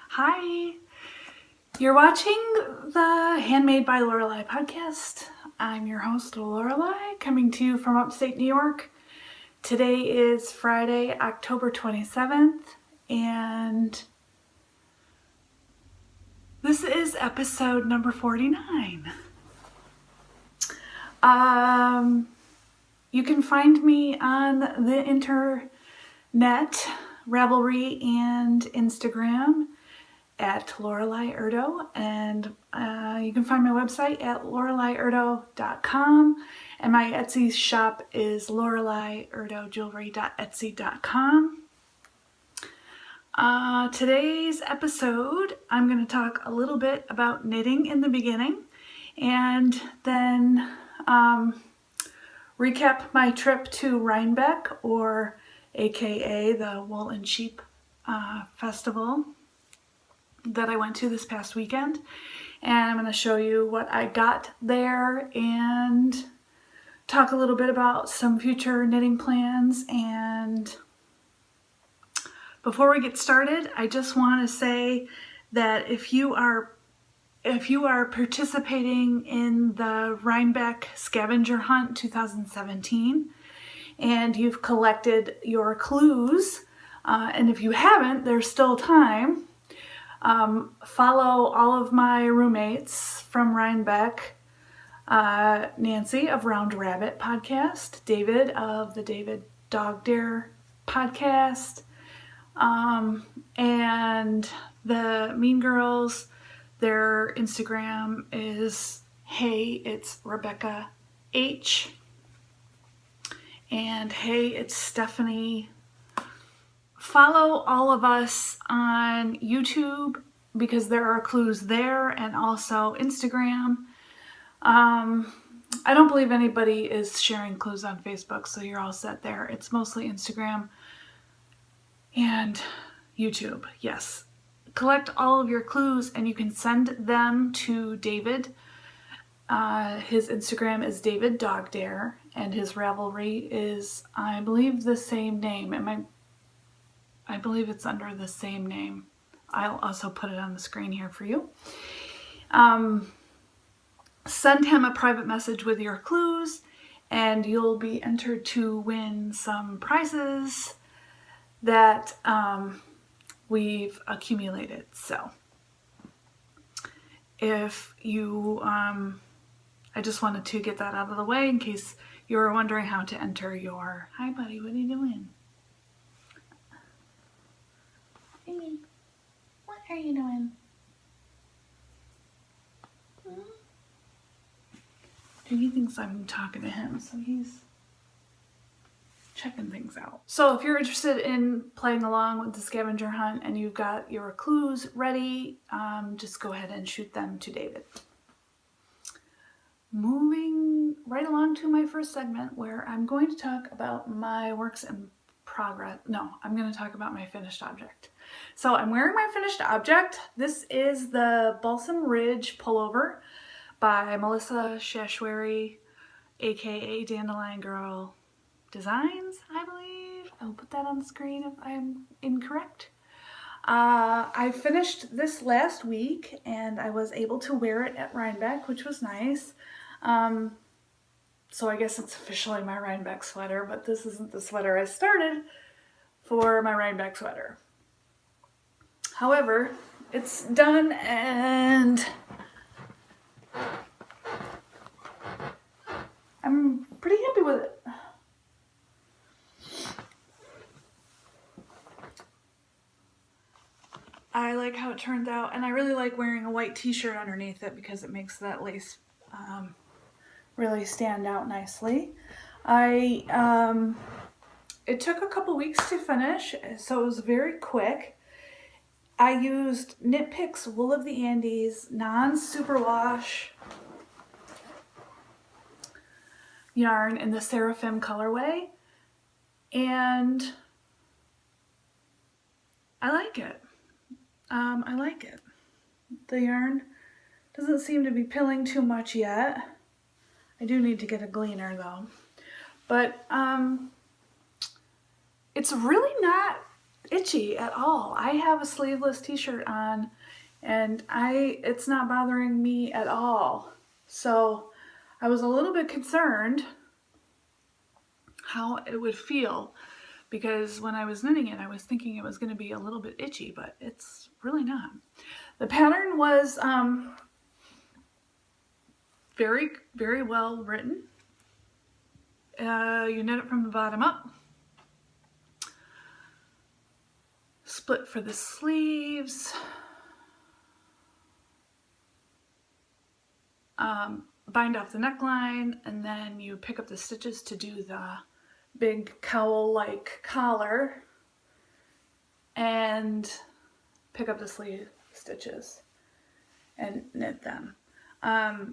Hi, you're watching the Handmade by Lorelei podcast. I'm your host, Lorelei, coming to you from upstate New York. Today is Friday, October 27th, and this is episode number 49. You can find me on the internet, Ravelry, and Instagram at Lorelei Erdo, and you can find my website at loreleiurdo.com, and my Etsy shop is loreleiurdojewelry.etsy.com. Today's episode, I'm going to talk a little bit about knitting in the beginning, and then recap my trip to Rhinebeck, or aka the Wool and Sheep Festival that I went to this past weekend, and I'm going to show you what I got there and talk a little bit about some future knitting plans. And before we get started, I just want to say that if you are participating in the Rhinebeck Scavenger Hunt 2017 and you've collected your clues, and if you haven't, there's still time. Follow all of my roommates from Rhinebeck, Nancy of Round Rabbit podcast, David of the David Dog Dare podcast, and the Mean Girls. Their Instagram is Hey It's Rebecca H, and Hey It's Stephanie. Follow all of us on YouTube because there are clues there, and also Instagram. I don't believe anybody is sharing clues on Facebook, so you're all set there. It's mostly Instagram and YouTube. Yes. Collect all of your clues and you can send them to David. His Instagram is David Dog Dare, and his Ravelry is, I believe, the same name. I believe it's under the same name. I'll also put it on the screen here for you. Send him a private message with your clues, and you'll be entered to win some prizes that we've accumulated. So if you, I just wanted to get that out of the way in case you were wondering how to enter your, hi buddy, what are you doing? Amy, what are you doing? He thinks I'm talking to him, so he's checking things out. So if you're interested in playing along with the scavenger hunt and you've got your clues ready, just go ahead and shoot them to David. Moving right along to my first segment, where I'm going to talk about my works in progress. No, I'm going to talk about my finished object. So I'm wearing my finished object. This is the Balsam Ridge pullover by Melissa Shashwari, aka Dandelion Girl Designs, I believe. I'll put that on the screen if I'm incorrect. I finished this last week and I was able to wear it at Rhinebeck, which was nice. So I guess it's officially my Rhinebeck sweater, but this isn't the sweater I started for my Rhinebeck sweater. However, it's done and I'm pretty happy with it. I like how it turned out, and I really like wearing a white t-shirt underneath it because it makes that lace really stand out nicely. It took a couple weeks to finish, so it was very quick. I used Knit Picks Wool of the Andes non-superwash yarn in the Seraphim colorway, and I like it. I like it. The yarn doesn't seem to be pilling too much yet. I do need to get a gleaner though. But it's really not itchy at all. I have a sleeveless t-shirt on and it's not bothering me at all. So I was a little bit concerned how it would feel, because when I was knitting it, I was thinking it was going to be a little bit itchy, but it's really not. The pattern was very, very well written. You knit it from the bottom up. Split for the sleeves. Bind off the neckline, and then you pick up the stitches to do the big cowl-like collar, and pick up the sleeve stitches and knit them. I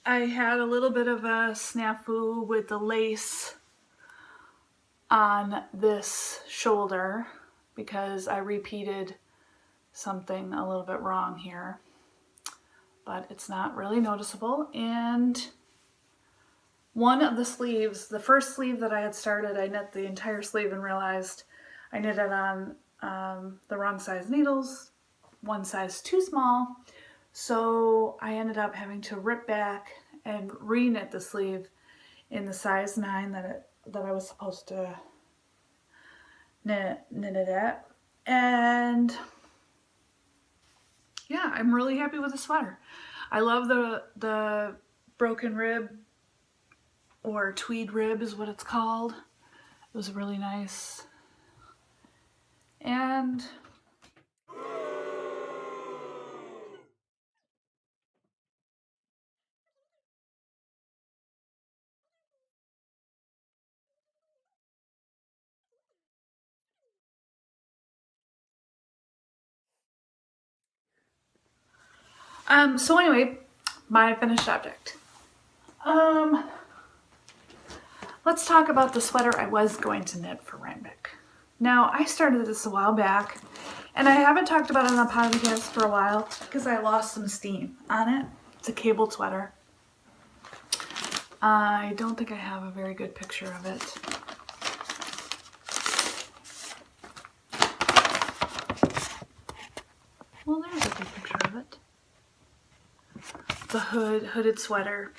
had a little bit of a snafu with the lace on this shoulder because I repeated something a little bit wrong here, but it's not really noticeable. And one of the sleeves, the first sleeve that I had started, I knit the entire sleeve and realized I knitted on the wrong size needles, one size too small. So I ended up having to rip back and re-knit the sleeve in the size 9 that I was supposed to knit it at. And yeah, I'm really happy with the sweater. I love the broken rib, or tweed rib is what it's called. It was really nice. And so anyway, my finished object. Let's talk about the sweater I was going to knit for Rhinebeck. Now, I started this a while back, and I haven't talked about it on the podcast for a while because I lost some steam on it. It's a cable sweater. I don't think I have a very good picture of it. Well, there's a good picture of it. It's a hooded sweater.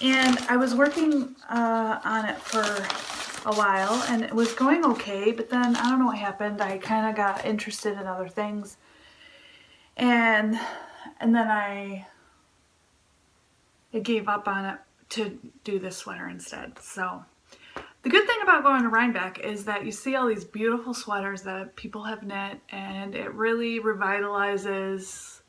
And I was working on it for a while, and it was going okay, but then I don't know what happened. I kind of got interested in other things, and then I gave up on it to do this sweater instead. So the good thing about going to Rhinebeck is that you see all these beautiful sweaters that people have knit, and it really revitalizes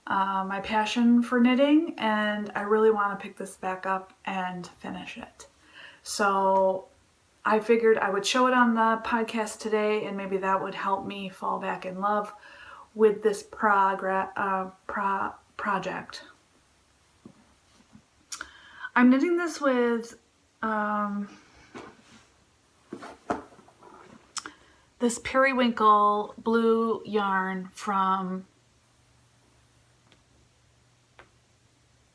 my passion for knitting, and I really want to pick this back up and finish it. So I figured I would show it on the podcast today, and maybe that would help me fall back in love with this project. I'm knitting this with this periwinkle blue yarn from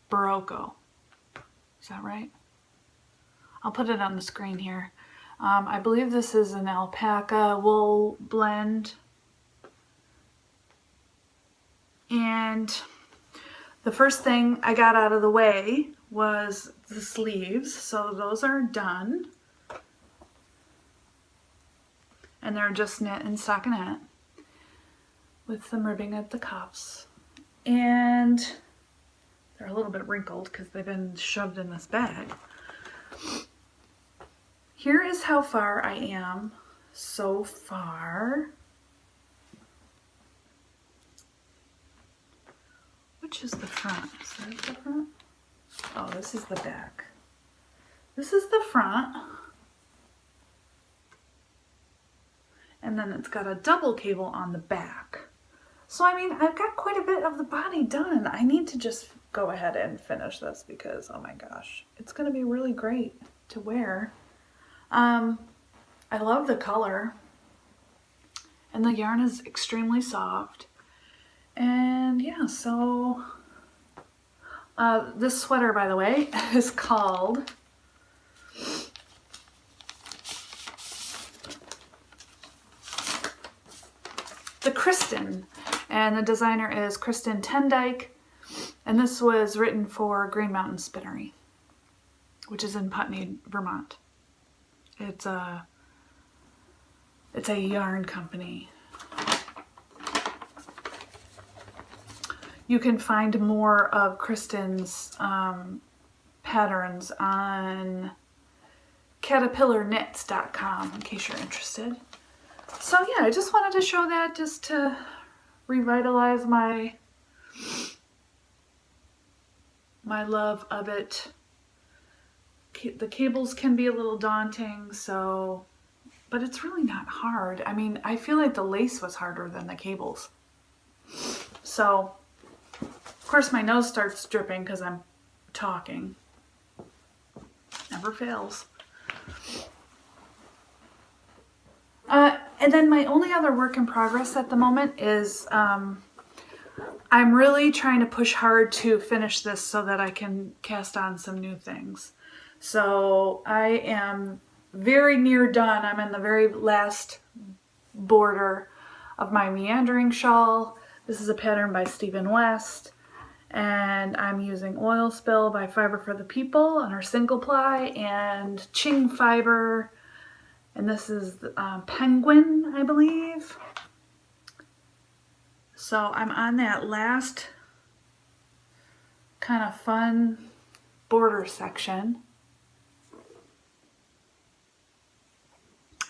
Barocco. Is that right? I'll put it on the screen here. I believe this is an alpaca wool blend. And the first thing I got out of the way was the sleeves. So those are done. And they're just knit in stockinette with some ribbing at the cuffs. And they're a little bit wrinkled because they've been shoved in this bag. Here is how far I am so far. Which is the front? Is that the front? Oh, this is the back. This is the front. And then it's got a double cable on the back. So, I mean, I've got quite a bit of the body done. I need to just go ahead and finish this because, oh my gosh, it's going to be really great to wear. I love the color. And the yarn is extremely soft. And yeah, so this sweater, by the way, is called the Kristen, and the designer is Kristen Tendyke, and this was written for Green Mountain Spinnery, which is in Putney, Vermont. It's a yarn company. You can find more of Kristen's patterns on caterpillarknits.com in case you're interested. So yeah, I just wanted to show that just to revitalize my love of it. The cables can be a little daunting, so, but it's really not hard. I mean, I feel like the lace was harder than the cables. So, of course my nose starts dripping because I'm talking. Never fails. And then my only other work in progress at the moment is I'm really trying to push hard to finish this so that I can cast on some new things. So I am very near done. I'm in the very last border of my meandering shawl. This is a pattern by Stephen West, and I'm using Oil Spill by Fiber for the People on our single ply, and Ching Fiber, and this is Penguin, I believe. So I'm on that last kind of fun border section.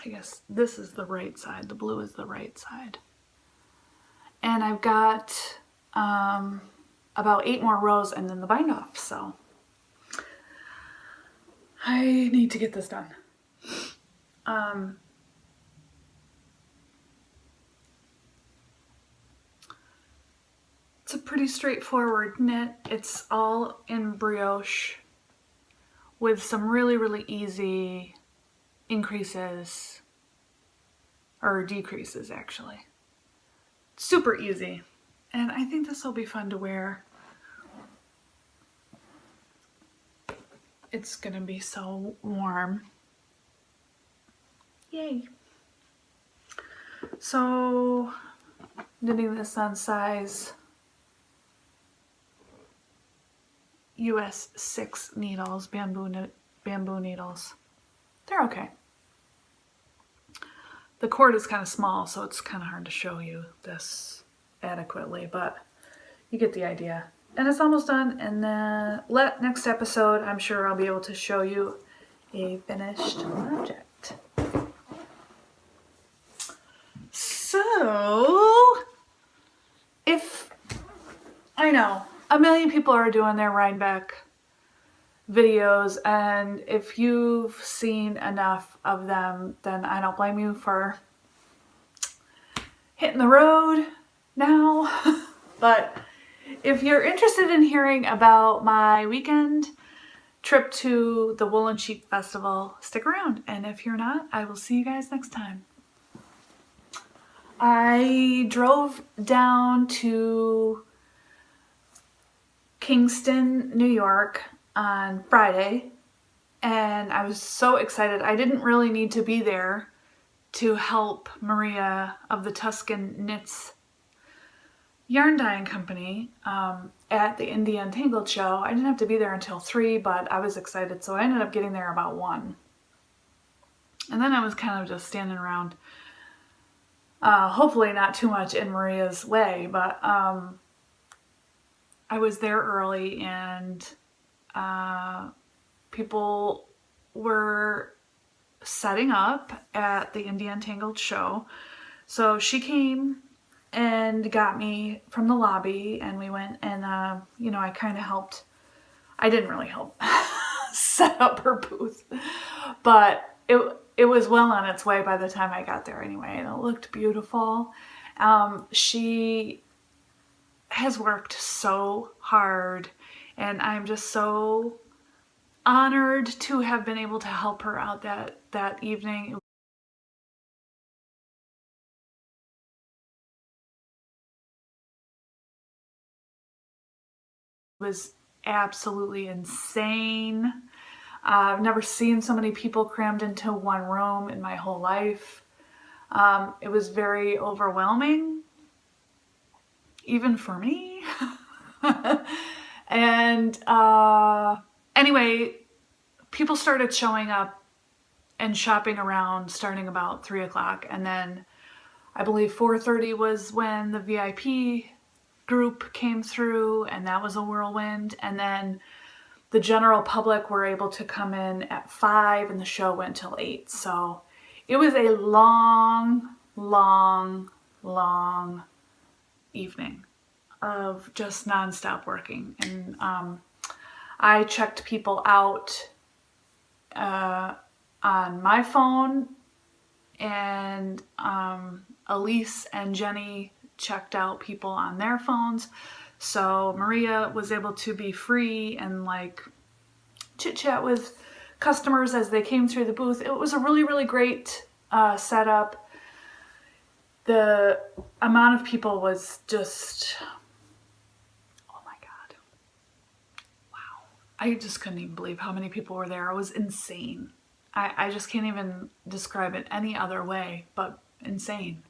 I guess this is the right side, the blue is the right side. And I've got about 8 more rows and then the bind off, so I need to get this done. It's a pretty straightforward knit. It's all in brioche with some really, really easy increases, or decreases actually. Super easy. And I think this will be fun to wear. It's gonna be so warm. Yay. So, knitting this on size US 6 needles, bamboo needles. They're okay. The cord is kind of small, so it's kind of hard to show you this adequately, but you get the idea. And it's almost done, and then next episode, I'm sure I'll be able to show you a finished object. So, I know, a million people are doing their Rhinebeck videos, and if you've seen enough of them, then I don't blame you for hitting the road now. But if you're interested in hearing about my weekend trip to the Wool and Sheep Festival, stick around. And if you're not, I will see you guys next time. I drove down to Kingston, New York on Friday, and I was so excited. I didn't really need to be there to help Maria of the Tuscan Knits yarn dyeing company at the Indie Untangled show. I didn't have to be there until 3, but I was excited, so I ended up getting there about 1. And then I was kind of just standing around, hopefully not too much in Maria's way, but I was there early, and people were setting up at the Indie Untangled show. So she came and got me from the lobby, and we went, and you know, I kind of helped. I didn't really help set up her booth, but it was well on its way by the time I got there anyway, and it looked beautiful. She has worked so hard, and I'm just so honored to have been able to help her out that evening. was absolutely insane. I've never seen so many people crammed into one room in my whole life. It was very overwhelming, even for me. And anyway, people started showing up and shopping around starting about 3 o'clock. And then I believe 4:30 was when the VIP group came through, and that was a whirlwind. And then the general public were able to come in at 5, and the show went till 8. So it was a long, long, long evening of just nonstop working. And I checked people out on my phone, and Elise and Jenny checked out people on their phones. So Maria was able to be free and like chit chat with customers as they came through the booth. It was a really, really great setup. The amount of people was just, oh my God. Wow. I just couldn't even believe how many people were there. It was insane. I just can't even describe it any other way but insane.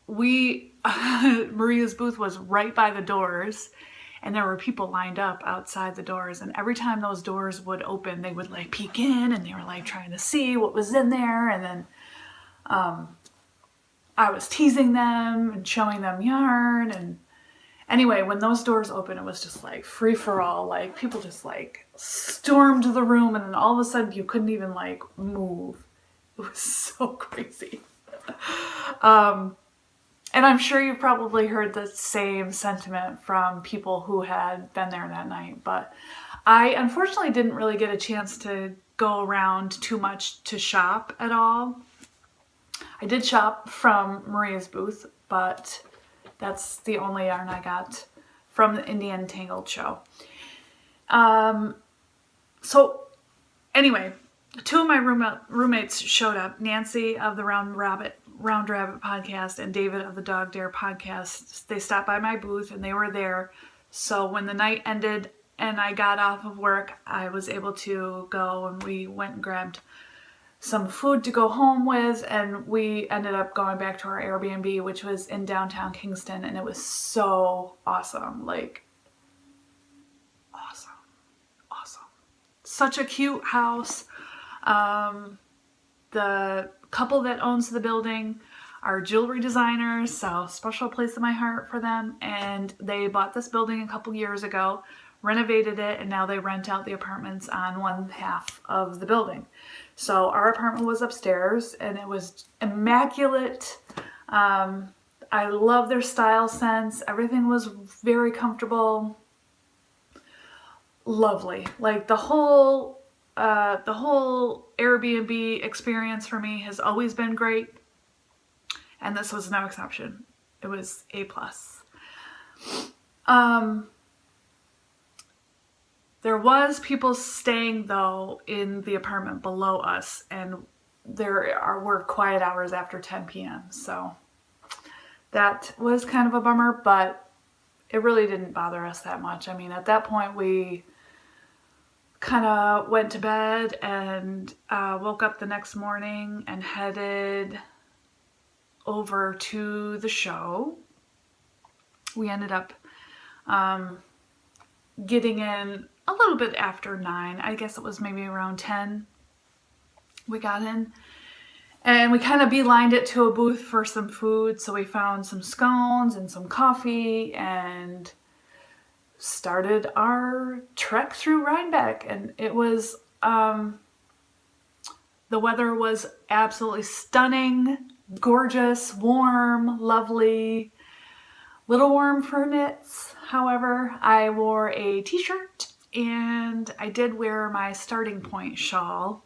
Maria's booth was right by the doors, and there were people lined up outside the doors, and every time those doors would open, they would like peek in, and they were like trying to see what was in there. And then I was teasing them and showing them yarn. And anyway, when those doors opened, it was just like free for all. Like people just like stormed the room, and then all of a sudden you couldn't even like move. It was so crazy. And I'm sure you've probably heard the same sentiment from people who had been there that night. But I unfortunately didn't really get a chance to go around too much to shop at all. I did shop from Maria's booth, but that's the only yarn I got from the Indian Tangled show. So anyway, 2 of my roommates showed up. Nancy of the Round Rabbit podcast and David of the Dog Dare podcast. They stopped by my booth and they were there. So when the night ended and I got off of work, I was able to go, and we went and grabbed some food to go home with, and we ended up going back to our Airbnb, which was in downtown Kingston, and it was so awesome. Like, awesome. Such a cute house. The couple that owns the building are jewelry designers, so special place in my heart for them. And they bought this building a couple years ago, renovated it, and now they rent out the apartments on one half of the building. So our apartment was upstairs, and it was immaculate. I love their style sense. Everything was very comfortable. Lovely. Like the whole Airbnb experience for me has always been great, and this was no exception. It was A+. There was people staying though in the apartment below us, and were quiet hours after 10 p.m. So that was kind of a bummer, but it really didn't bother us that much. I mean, at that point we kind of went to bed and woke up the next morning and headed over to the show. We ended up getting in a little bit after 9. I guess it was maybe around 10 we got in. And we kind of beelined it to a booth for some food. So we found some scones and some coffee and started our trek through Rhinebeck. And it was, the weather was absolutely stunning, gorgeous, warm, lovely, little warm for knits. However, I wore a t-shirt and I did wear my Starting Point shawl,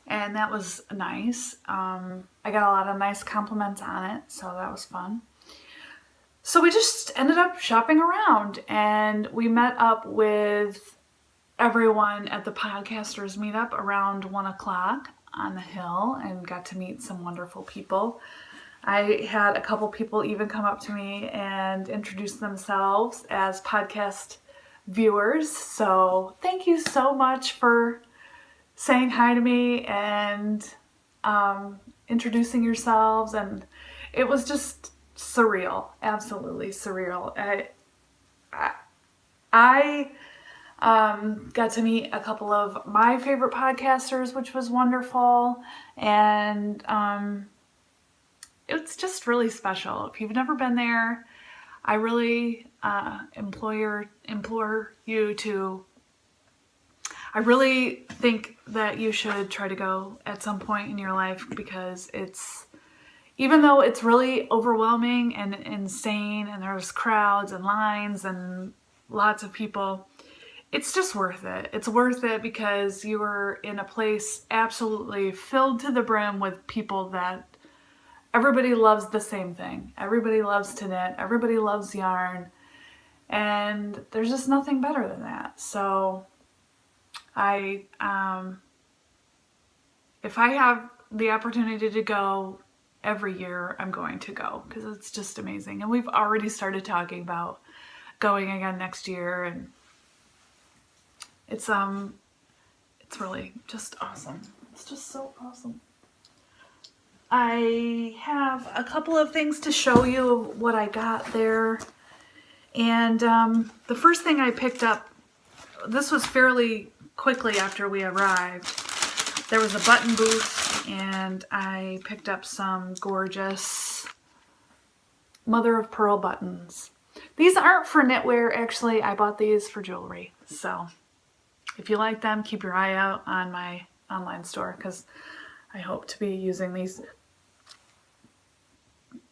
and that was nice. I got a lot of nice compliments on it, so that was fun. So we just ended up shopping around, and we met up with everyone at the podcasters meetup around 1 o'clock on the hill and got to meet some wonderful people. I had a couple people even come up to me and introduce themselves as podcast viewers. So thank you so much for saying hi to me and introducing yourselves. And it was just surreal, absolutely surreal. I got to meet a couple of my favorite podcasters, which was wonderful. And it's just really special. If you've never been there, I really implore you to. I really think that you should try to go at some point in your life, because even though it's really overwhelming and insane and there's crowds and lines and lots of people, it's just worth it. It's worth it because you are in a place absolutely filled to the brim with people that everybody loves the same thing. Everybody loves to knit. Everybody loves yarn. And there's just nothing better than that. So if I have the opportunity to go every year, I'm going to go, because it's just amazing. And we've already started talking about going again next year, and it's really just awesome. It's just so awesome. I have a couple of things to show you of what I got there. And the first thing I picked up, this was fairly quickly after we arrived. There was a button booth, and I picked up some gorgeous mother of pearl buttons. These aren't for knitwear, actually. I bought these for jewelry. So if you like them, keep your eye out on my online store, because I hope to be using these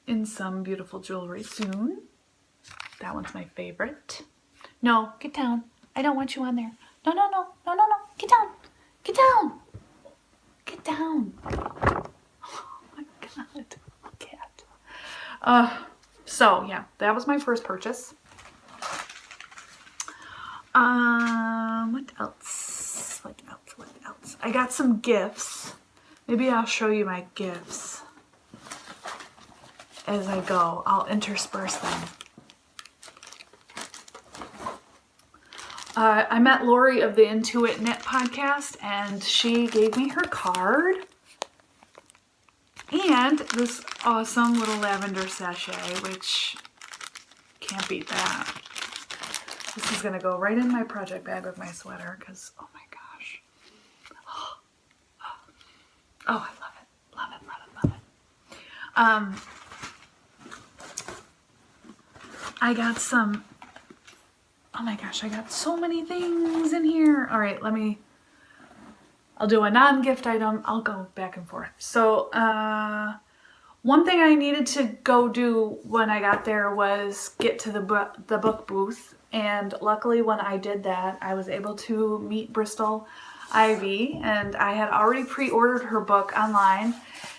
in some beautiful jewelry soon. That one's my favorite. No, get down. I don't want you on there. No, no, no, no, no, no. Get down. Get down. Get down. Oh my God, cat. So yeah, that was my first purchase. What else? What else? What else? I got some gifts. Maybe I'll show you my gifts as I go. I'll intersperse them. I met Lori of the Intuit Knit podcast, and she gave me her card and this awesome little lavender sachet, which can't beat that. This is gonna go right in my project bag with my sweater, because oh my gosh. Oh, I love it, love it, love it, love it. I got some. Oh my gosh, I got so many things in here. All right, I'll do a non-gift item. I'll go back and forth. So, one thing I needed to go do when I got there was get to the book booth. And luckily when I did that, I was able to meet Bristol Ivy, and I had already pre-ordered her book online.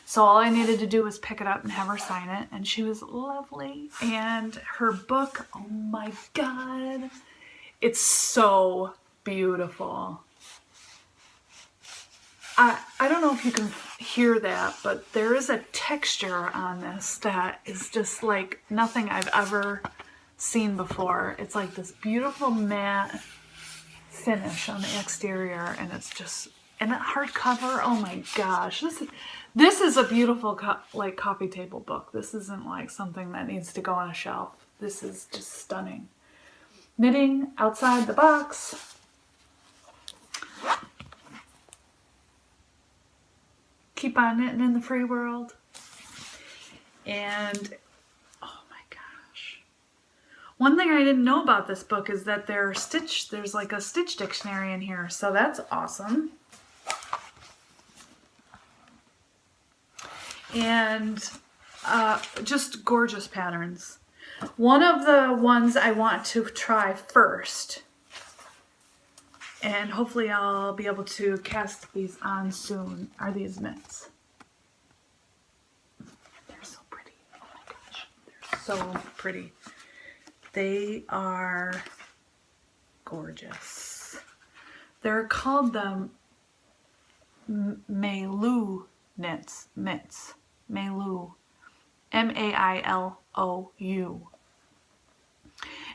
So all I needed to do was pick it up and have her sign it. And she was lovely. And her book, oh my God, it's so beautiful. I don't know if you can hear that, but there is a texture on this that is just like nothing I've ever seen before. It's like this beautiful matte finish on the exterior, and it's just, and that hardcover, oh my gosh, this is a beautiful coffee table book. This isn't like something that needs to go on a shelf. This is just stunning. Knitting outside the box. Keep on knitting in the free world. And oh my gosh. One thing I didn't know about this book is that there's like a stitch dictionary in here. So that's awesome. And just gorgeous patterns. One of the ones I want to try first, and hopefully I'll be able to cast these on soon, are these mitts. They're so pretty. Oh my gosh. They're so pretty. They are gorgeous. They're called the Melu mitts. Melu. Mailou.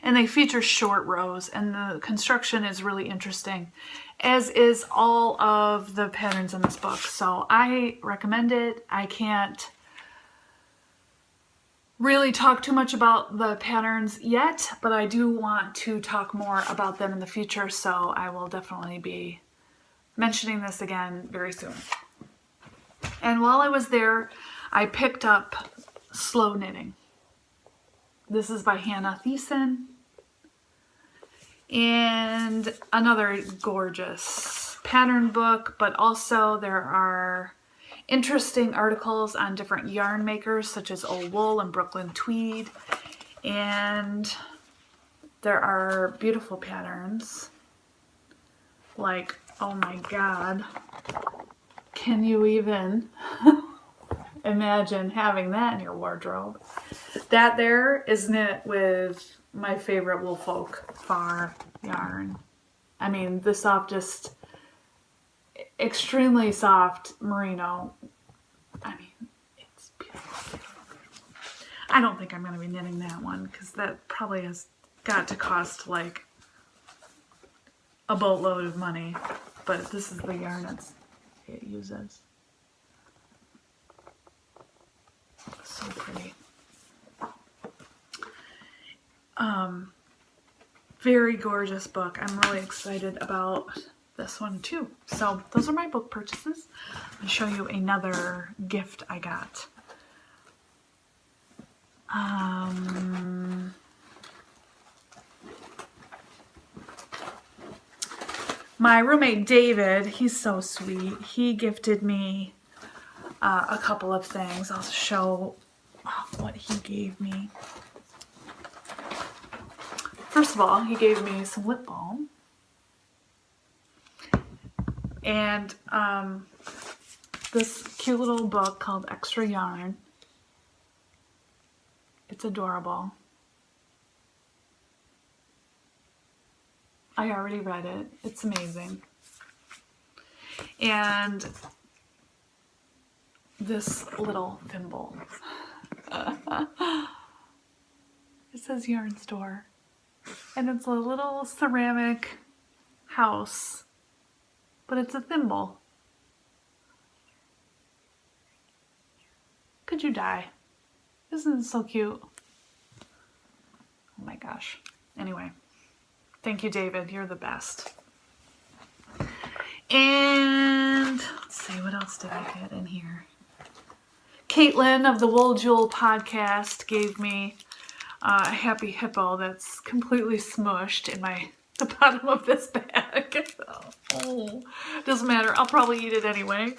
And they feature short rows, and the construction is really interesting, as is all of the patterns in this book. So I recommend it. I can't really talk too much about the patterns yet, but I do want to talk more about them in the future, so I will definitely be mentioning this again very soon. And while I was there, I picked up Slow Knitting. This is by Hannah Thiessen. And another gorgeous pattern book, but also there are interesting articles on different yarn makers such as Old Wool and Brooklyn Tweed. And there are beautiful patterns like, oh my God, can you even imagine having that in your wardrobe? That there is knit with my favorite Woolfolk Far yarn. I mean, the softest, extremely soft merino. I mean, it's beautiful. I don't think I'm going to be knitting that one because that probably has got to cost like a boatload of money. But this is the yarn it uses. So pretty. Very gorgeous book. I'm really excited about this one too. So those are my book purchases. I'll show you another gift I got. My roommate David, he's so sweet. He gifted me a couple of things. I'll show what he gave me. First of all, he gave me some lip balm. And this cute little book called Extra Yarn. It's adorable. I already read it. It's amazing. And this little thimble. It says yarn store. And it's a little ceramic house. But it's a thimble. Could you die? Isn't it so cute? Oh my gosh. Anyway. Thank you, David. You're the best. And let's see, what else did I get in here? Caitlin of the Wool Jewel podcast gave me a happy hippo that's completely smushed in the bottom of this bag. Oh, doesn't matter. I'll probably eat it anyway.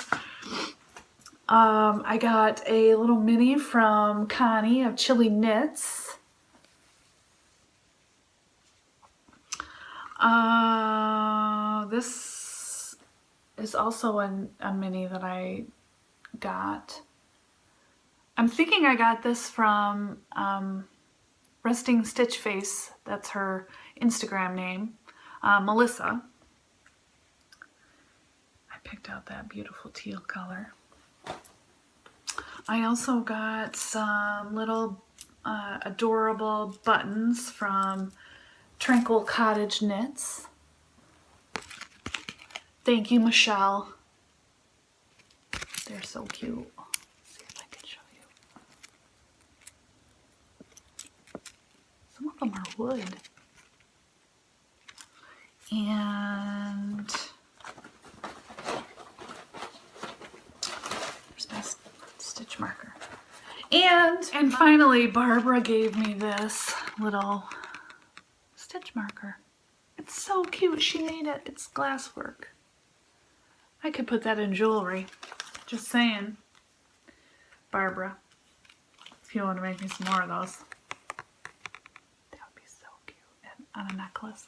I got a little mini from Connie of Chili Knits. This is also a mini that I got. I'm thinking I got this from Resting Stitch Face. That's her Instagram name. Melissa. I picked out that beautiful teal color. I also got some little adorable buttons from Tranquil Cottage Knits. Thank you, Michelle. They're so cute. Let's see if I can show you. Some of them are wood. And there's my stitch marker. And finally, Barbara gave me this little stitch marker. It's so cute. She made it. It's glasswork. I could put that in jewelry. Just saying. Barbara, if you want to make me some more of those. That would be so cute. And on a necklace.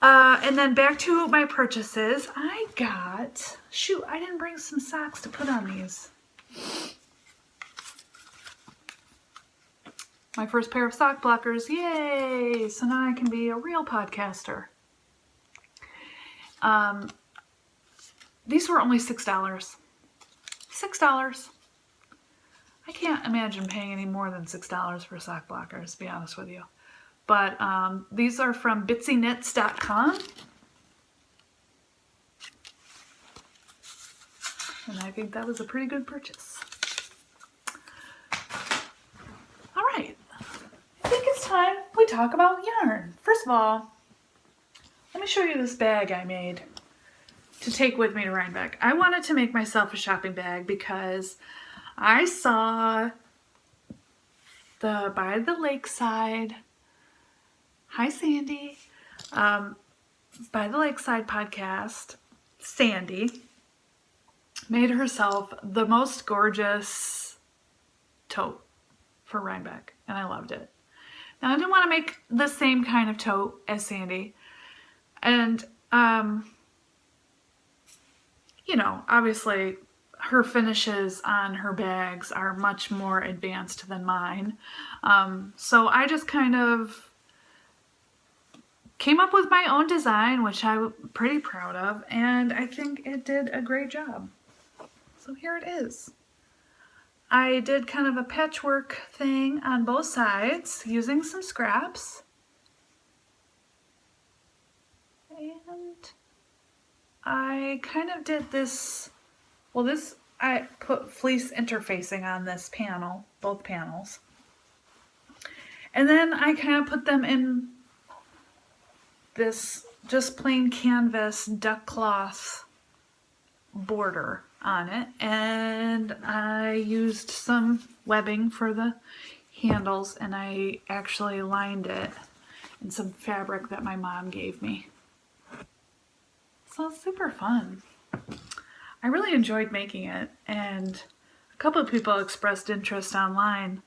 And then back to my purchases. I got, shoot, I didn't bring some socks to put on these. My first pair of sock blockers, yay! So now I can be a real podcaster. These were only $6. $6. I can't imagine paying any more than $6 for sock blockers, to be honest with you. But these are from bitsyknits.com. And I think that was a pretty good purchase. All right. I think it's time we talk about yarn. First of all, let me show you this bag I made to take with me to Rhinebeck. I wanted to make myself a shopping bag because I saw the By the Lakeside, hi Sandy, By the Lakeside podcast, Sandy made herself the most gorgeous tote for Rhinebeck, and I loved it. Now I didn't want to make the same kind of tote as Sandy, and you know, obviously her finishes on her bags are much more advanced than mine. So I just kind of came up with my own design, which I'm pretty proud of, and I think it did a great job. So here it is. I did kind of a patchwork thing on both sides using some scraps. And I kind of did this, well this, I put fleece interfacing on this panel, both panels. And then I kind of put them in this just plain canvas duck cloth border on it. And I used some webbing for the handles, and I actually lined it in some fabric that my mom gave me. So it's super fun. I really enjoyed making it, and a couple of people expressed interest online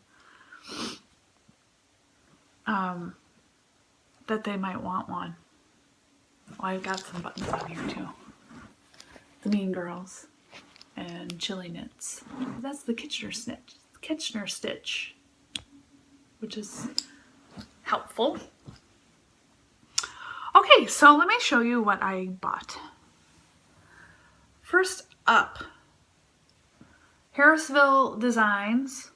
that they might want one. Oh, I've got some buttons on here too. The Mean Girls and Chili Knits. That's the Kitchener stitch, which is helpful. Okay, so let me show you what I bought. First up, Harrisville Designs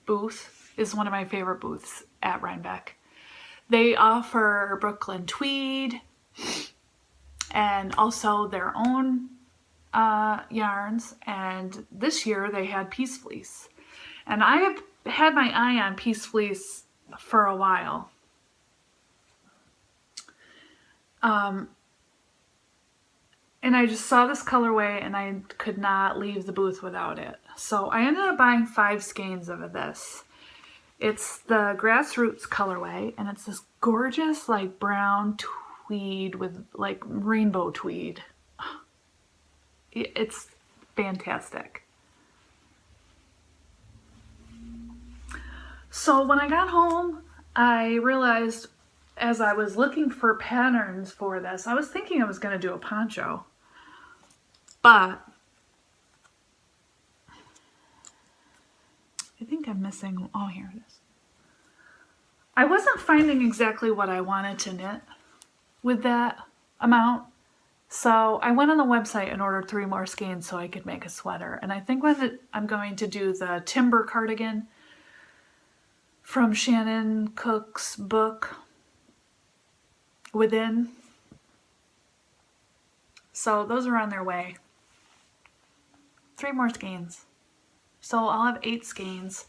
booth is one of my favorite booths at Rhinebeck. They offer Brooklyn tweed and also their own yarns, and this year they had Peace Fleece. And I have had my eye on Peace Fleece for a while. And I just saw this colorway and I could not leave the booth without it. So I ended up buying 5 skeins of this. It's the Grassroots colorway, and it's this gorgeous like brown tweed with like rainbow tweed. It's fantastic. So when I got home, I realized as I was looking for patterns for this, I was thinking I was going to do a poncho. But I think I'm missing, oh here it is. I wasn't finding exactly what I wanted to knit with that amount. So I went on the website and ordered 3 more skeins so I could make a sweater. And I think I'm going to do the timber cardigan from Shannon Cook's book, Within. So those are on their way. 3 more skeins. So I'll have 8 skeins.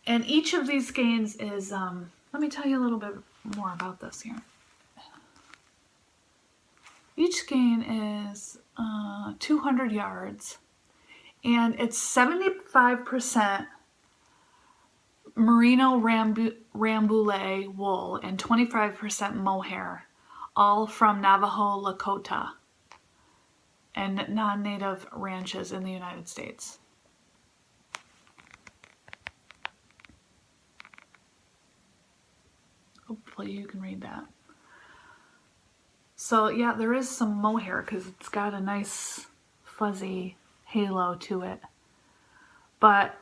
And each of these skeins is, let me tell you a little bit more about this here. Each skein is 200 yards, and it's 75% merino rambouillet wool and 25% mohair, all from Navajo Lakota and non-native ranches in the United States. Hopefully you can read that. So yeah, there is some mohair because it's got a nice fuzzy halo to it. But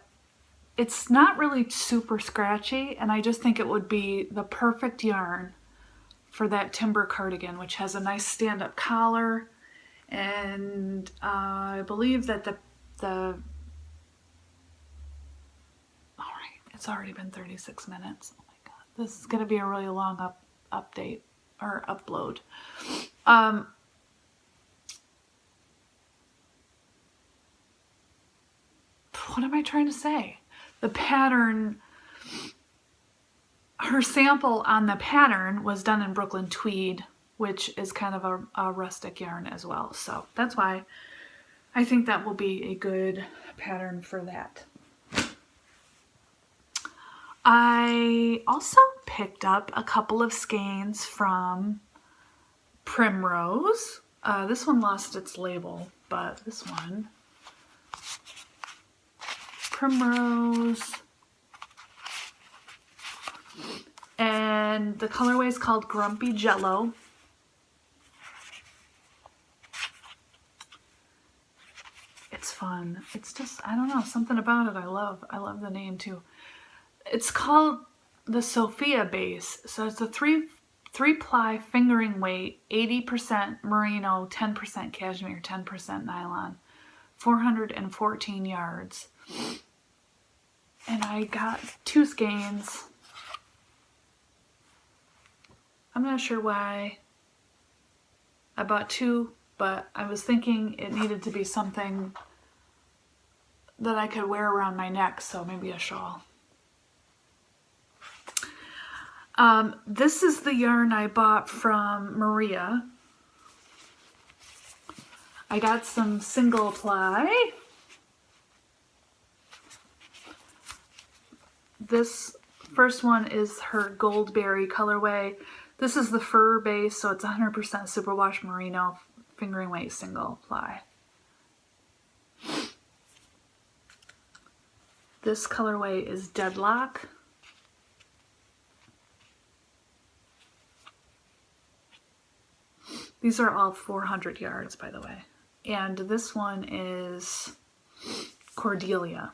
it's not really super scratchy, and I just think it would be the perfect yarn for that timber cardigan, which has a nice stand-up collar. And I believe that All right, it's already been 36 minutes. Oh my God, this is going to be a really long update or upload. What am I trying to say? The pattern, her sample on the pattern was done in Brooklyn tweed, which is kind of a rustic yarn as well. So that's why I think that will be a good pattern for that. I also picked up a couple of skeins from Primrose. This one lost its label, but this one, Primrose, and the colorway is called Grumpy Jello. It's fun. It's just, I don't know, something about it I love. I love the name too. It's called the Sophia base. So it's a three ply fingering weight, 80% merino, 10% cashmere, 10% nylon, 414 yards. And I got 2 skeins. I'm not sure why I bought 2, but I was thinking it needed to be something that I could wear around my neck, so maybe a shawl. This is the yarn I bought from Maria. I got some single ply. This first one is her Goldberry colorway. This is the fur base, so it's 100% superwash merino, fingering weight single ply. This colorway is Deadlock. These are all 400 yards, by the way. And this one is Cordelia,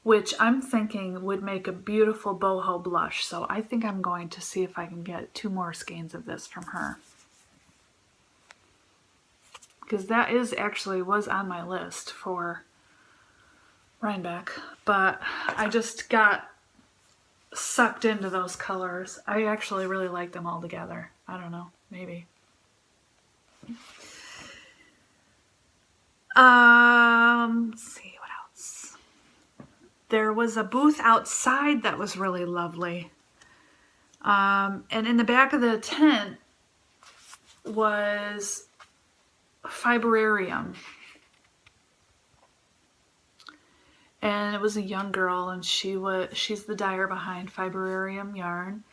which I'm thinking would make a beautiful boho blush. So I think I'm going to see if I can get 2 more skeins of this from her, because that is actually was on my list for Rhinebeck, but I just got sucked into those colors. I actually really like them all together. I don't know, maybe. Let's see what else. There was a booth outside that was really lovely. And in the back of the tent was Fibrarium. And it was a young girl, and she's the dyer behind Fibrarium yarn.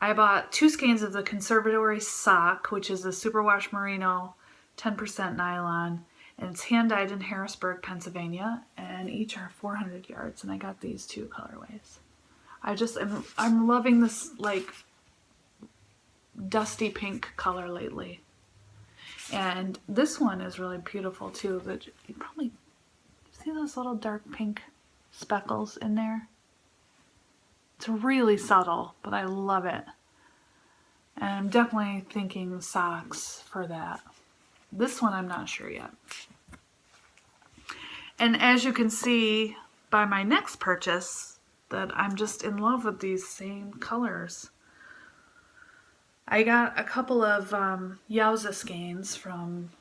I bought 2 skeins of the Conservatory sock, which is a superwash merino, 10% nylon, and it's hand dyed in Harrisburg, Pennsylvania, and each are 400 yards. And I got these 2 colorways. I'm loving this like dusty pink color lately, and this one is really beautiful too. But you probably see those little dark pink speckles in there? It's really subtle, but I love it. And I'm definitely thinking socks for that. This one I'm not sure yet. And as you can see by my next purchase, that I'm just in love with these same colors. I got a couple of Yowza skeins from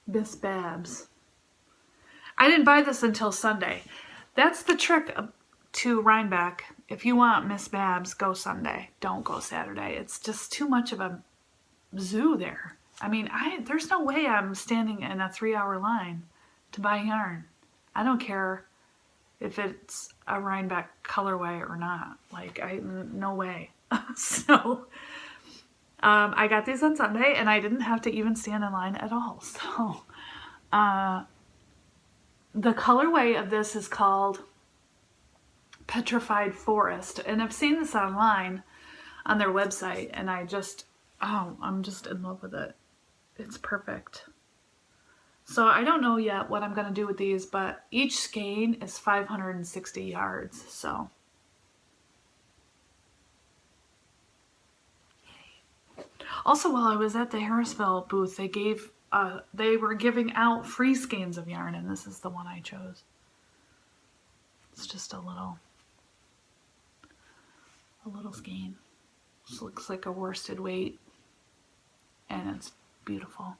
Miss Babs. I didn't buy this until Sunday. That's the trick to Rhinebeck. If you want Miss Babs, go Sunday. Don't go Saturday. It's just too much of a zoo there. I mean, there's no way I'm standing in a 3-hour line to buy yarn. I don't care if it's a Rhinebeck colorway or not. Like, no way. So I got these on Sunday, and I didn't have to even stand in line at all. So the colorway of this is called Petrified Forest, and I've seen this online on their website, and I'm just in love with it. It's perfect. So I don't know yet what I'm going to do with these, but each skein is 560 yards, so Also, while I was at the Harrisville booth, they were giving out free skeins of yarn, and this is the one I chose. It's just a little skein. This looks like a worsted weight, and it's beautiful.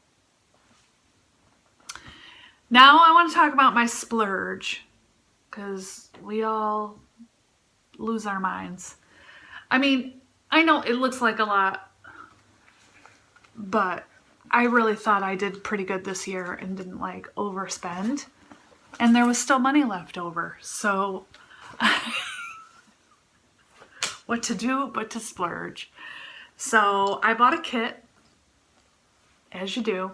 Now I want to talk about my splurge, because we all lose our minds. I mean, I know it looks like a lot, but I really thought I did pretty good this year and didn't like overspend. And there was still money left over. So what to do but to splurge. So I bought a kit, as you do.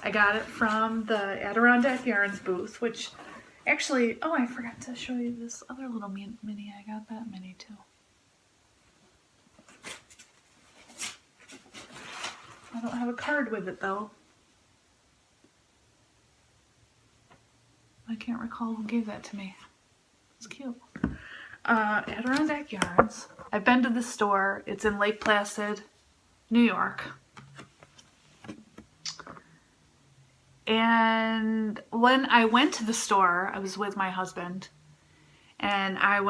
I got it from the Adirondack Yarns booth, which actually, oh, I forgot to show you this other little mini. I got that mini too. I don't have a card with it though. I can't recall who gave that to me. It's cute. Adirondack Yarns. I've been to the store. It's in Lake Placid, New York. And when I went to the store, I was with my husband, and I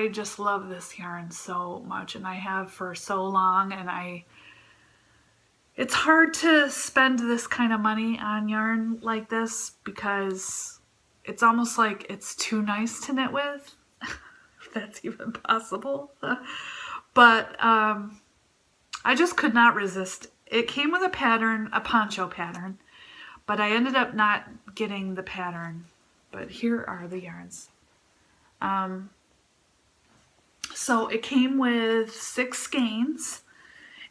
just love this yarn so much, and I have for so long, and it's hard to spend this kind of money on yarn like this because it's almost like it's too nice to knit with, if that's even possible. But I just could not resist. It came with a pattern, a poncho pattern, but I ended up not getting the pattern. But here are the yarns. So it came with 6 skeins,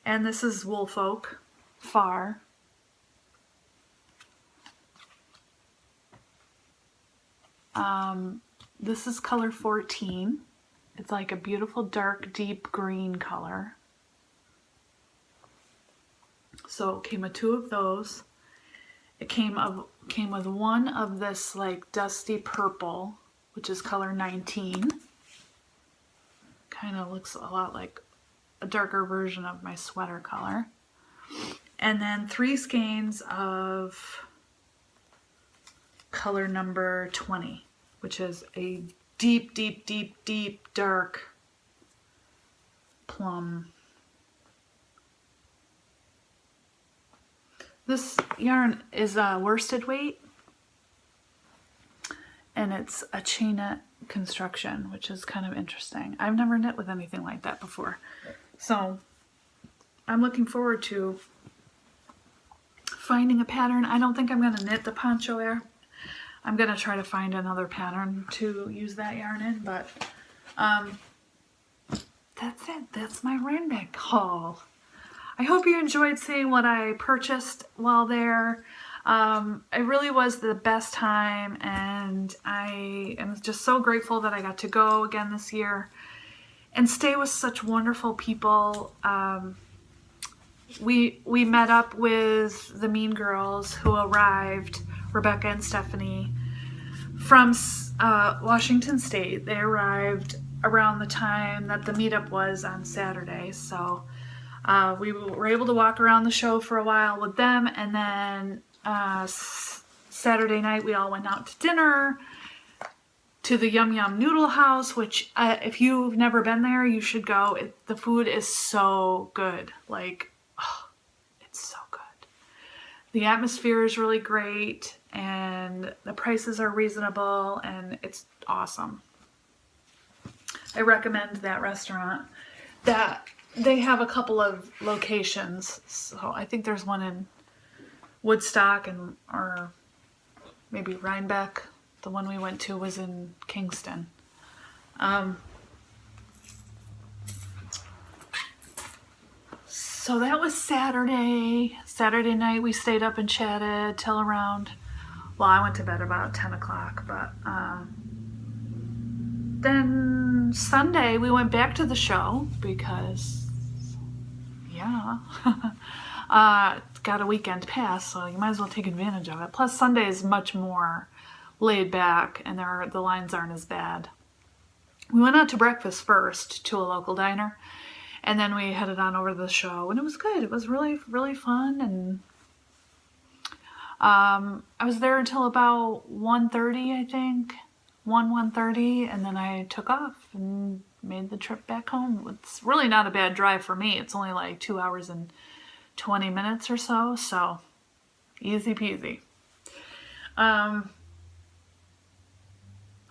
and this is Woolfolk Far. This is color 14. It's like a beautiful dark deep green color. So it came with 2 of those. It came with 1 of this like dusty purple, which is color 19. Kind of looks a lot like a darker version of my sweater color. And then 3 skeins of color number 20, which is a deep, deep, deep, deep, dark plum. This yarn is a worsted weight, and it's a chainette construction, which is kind of interesting. I've never knit with anything like that before. So I'm looking forward to finding a pattern. I don't think I'm going to knit the poncho there. I'm going to try to find another pattern to use that yarn in, but that's it. That's my Rhinebeck haul. I hope you enjoyed seeing what I purchased while there. It really was the best time, and I am just so grateful that I got to go again this year and stay with such wonderful people. We met up with the Mean Girls who arrived, Rebecca and Stephanie, from Washington State. They arrived around the time that the meetup was on Saturday, so we were able to walk around the show for a while with them, and then Saturday night we all went out to dinner to the Yum Yum Noodle House, which if you've never been there, you should go. The food is so good. Like, oh, it's so good. The atmosphere is really great, and the prices are reasonable, and it's awesome. I recommend that restaurant. They have a couple of locations, so I think there's one in Woodstock or maybe Rhinebeck. The one we went to was in Kingston. So that was Saturday. Saturday night we stayed up and chatted till around, well, I went to bed about 10 o'clock, but then Sunday we went back to the show because, yeah, got a weekend pass, so you might as well take advantage of it. Plus Sunday is much more laid back, and the lines aren't as bad. We went out to breakfast first to a local diner, and then we headed on over to the show, and it was good. It was really, really fun, and I was there until about 1:30, I think. 1:30, and then I took off and made the trip back home. It's really not a bad drive for me. It's only like 2 hours and 20 minutes or so, so easy peasy. I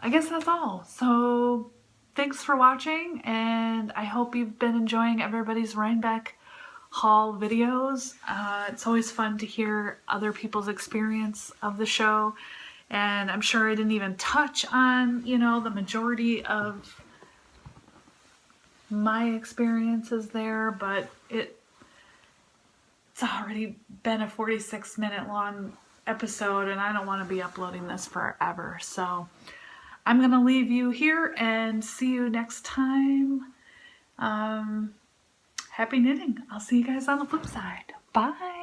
guess that's all. So thanks for watching, and I hope you've been enjoying everybody's Rhinebeck Haul videos. It's always fun to hear other people's experience of the show, and I'm sure I didn't even touch on, you know, the majority of my experiences there, but it's already been a 46-minute long episode, and I don't want to be uploading this forever, so I'm gonna leave you here and see you next time. Happy knitting. I'll see you guys on the flip side. Bye.